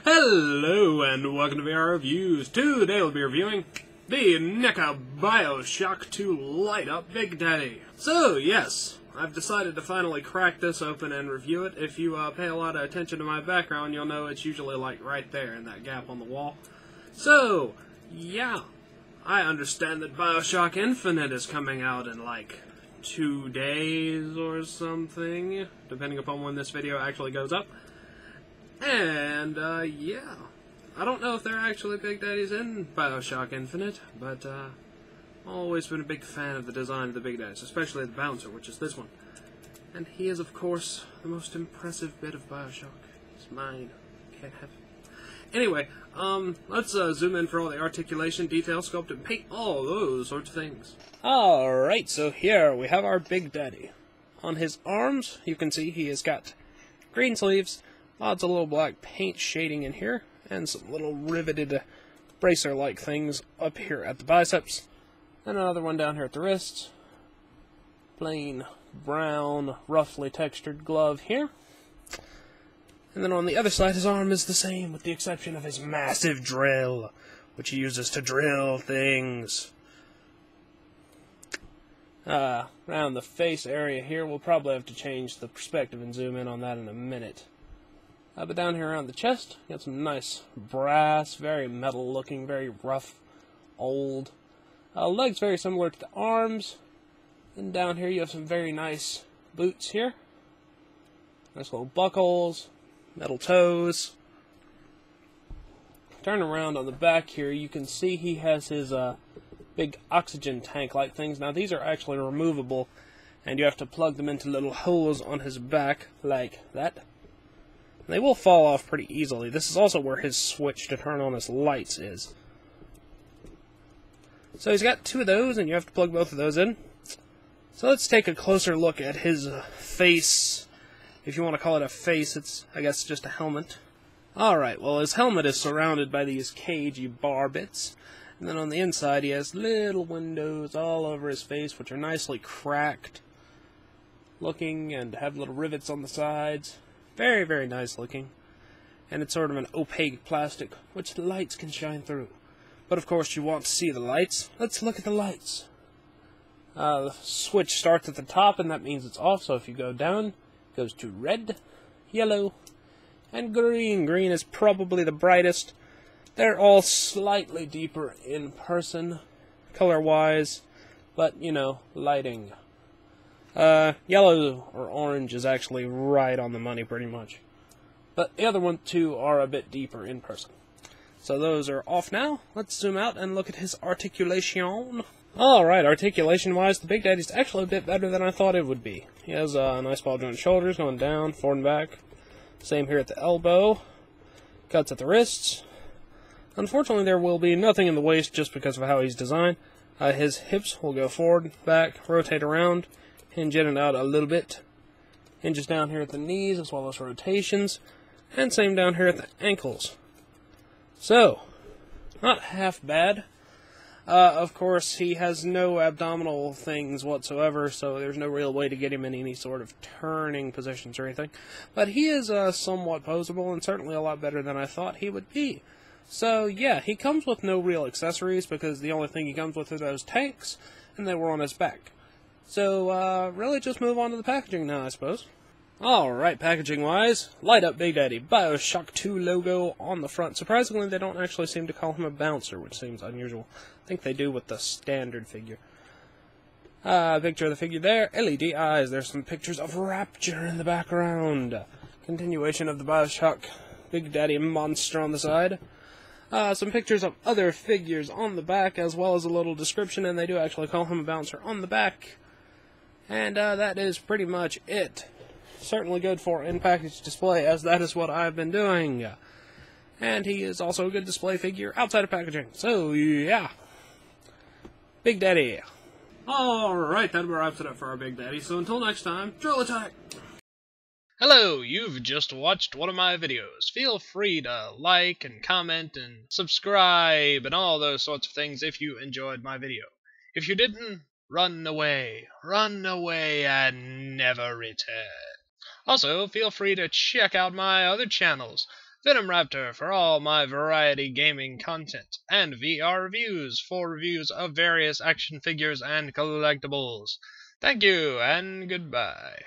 Hello and welcome to VR Reviews. Today we'll be reviewing the NECA Bioshock 2 Light Up Big Daddy. So yes, I've decided to finally crack this open and review it. If you pay a lot of attention to my background, you'll know it's usually like right there in that gap on the wall. So, yeah, I understand that Bioshock Infinite is coming out in like 2 days or something, depending upon when this video actually goes up. And, yeah. I don't know if they're actually Big Daddies in Bioshock Infinite, but, I've always been a big fan of the design of the Big Daddies, especially the Bouncer, which is this one. And he is, of course, the most impressive bit of Bioshock. It's mine. Can't have it. Anyway, let's, zoom in for all the articulation, detail, sculpt, and paint, all those sorts of things. Alright, so here we have our Big Daddy. On his arms, you can see he has got green sleeves, lots of little black paint shading in here, and some little riveted bracer-like things up here at the biceps. And another one down here at the wrists. Plain brown, roughly textured glove here. And then on the other side, his arm is the same, with the exception of his massive drill, which he uses to drill things. Around the face area here, we'll probably have to change the perspective and zoom in on that in a minute. But down here around the chest, got some nice brass, very metal looking, very rough, old. Legs very similar to the arms. And down here you have some very nice boots here. Nice little buckles, metal toes. Turn around on the back here, you can see he has his big oxygen tank-like things. Now these are actually removable, and you have to plug them into little holes on his back, like that. They will fall off pretty easily. This is also where his switch to turn on his lights is. So he's got two of those, and you have to plug both of those in. So let's take a closer look at his face. If you want to call it a face, it's, I guess, just a helmet. Alright, well, his helmet is surrounded by these cagey bar bits. And then on the inside, he has little windows all over his face, which are nicely cracked looking and have little rivets on the sides. Very, very nice looking. And it's sort of an opaque plastic, which the lights can shine through. But of course you want to see the lights. Let's look at the lights. The switch starts at the top, and that means it's off, so if you go down, it goes to red, yellow, and green. Green is probably the brightest. They're all slightly deeper in person, color-wise, but, you know, lighting. Yellow or orange is actually right on the money, pretty much. But the other one, too, are a bit deeper in person. So those are off now. Let's zoom out and look at his articulation. Alright, articulation-wise, the Big Daddy's actually a bit better than I thought it would be. He has nice ball-joint shoulders going down, forward and back. Same here at the elbow. Cuts at the wrists. Unfortunately, there will be nothing in the waist just because of how he's designed. His hips will go forward, back, rotate around. Hinge in and out a little bit. Hinges down here at the knees, as well as rotations. And same down here at the ankles. So, not half bad. Of course, he has no abdominal things whatsoever, so there's no real way to get him in any sort of turning positions or anything. But he is somewhat posable, and certainly a lot better than I thought he would be. So, yeah, he comes with no real accessories, because the only thing he comes with are those tanks, and they were on his back. So, really just move on to the packaging now, I suppose. Alright, packaging-wise, light up Big Daddy, Bioshock 2 logo on the front. Surprisingly, they don't actually seem to call him a bouncer, which seems unusual. I think they do with the standard figure. Picture of the figure there, LED eyes, there's some pictures of Rapture in the background. Continuation of the Bioshock Big Daddy monster on the side. Some pictures of other figures on the back, as well as a little description, and they do actually call him a bouncer on the back. And that is pretty much it. Certainly good for in-package display, as that is what I've been doing. And he is also a good display figure outside of packaging. So, yeah. Big Daddy. Alright, that wraps it up for our Big Daddy. So until next time, drill attack! Hello, you've just watched one of my videos. Feel free to like and comment and subscribe and all those sorts of things if you enjoyed my video. If you didn't, run away and never return. Also, feel free to check out my other channels. Venom Raptor for all my variety gaming content, and VR Reviews for reviews of various action figures and collectibles. Thank you, and goodbye.